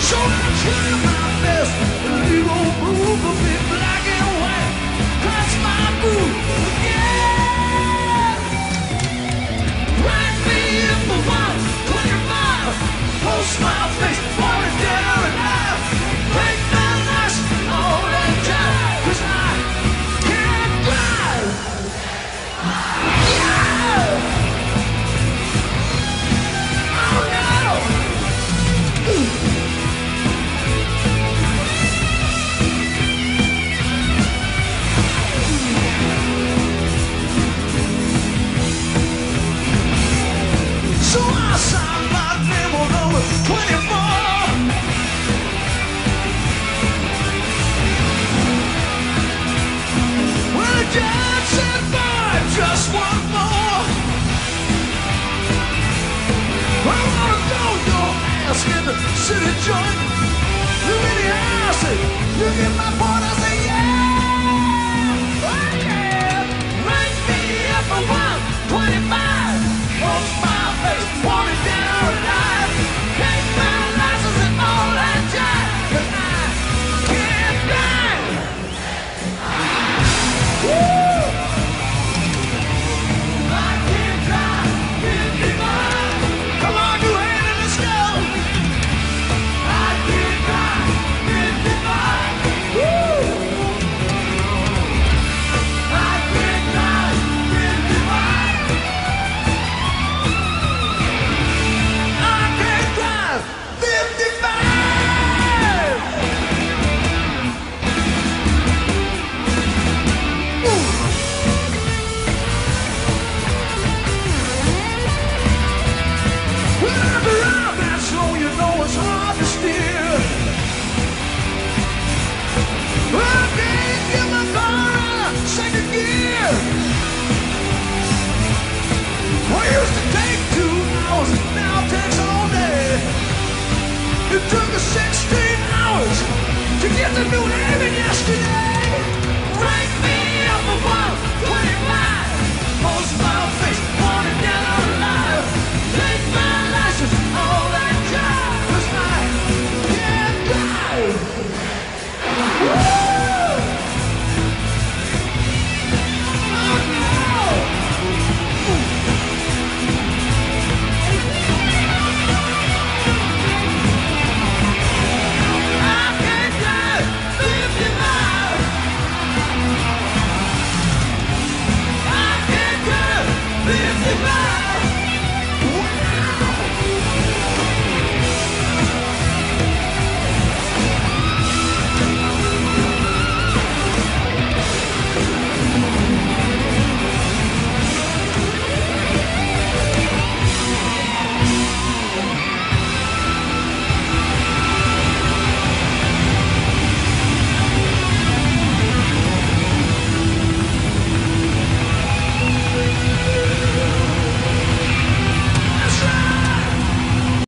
So I try my best to leave old groove a bit black and white. That's my groove, yeah. Write me if I want 25. Post my face, wanna dead or alive. Break my last all that time, 'cause I can't drive. Yeah. Oh no. So I signed my name on number 24. Well, the judge said, boy, just one more. I wanna throw your ass in the city joint. You in the house, you get my point, I say, yeah. Oh, yeah. Rank me up for 125. Post my face, wanted dead or alive. Take my license and all that jive, 'cause I can't drive. Woo! I can't drive 55. Come on, you hand in the snow. I can't drive 55. Woo! I can't drive 55. I can't drive 55. Ooh. When I drive that slow, you know it's hard to steer. I can't get my car out of second gear. What used to take 2 hours, now takes all day. It took us 16 hours to get to New Haven yesterday.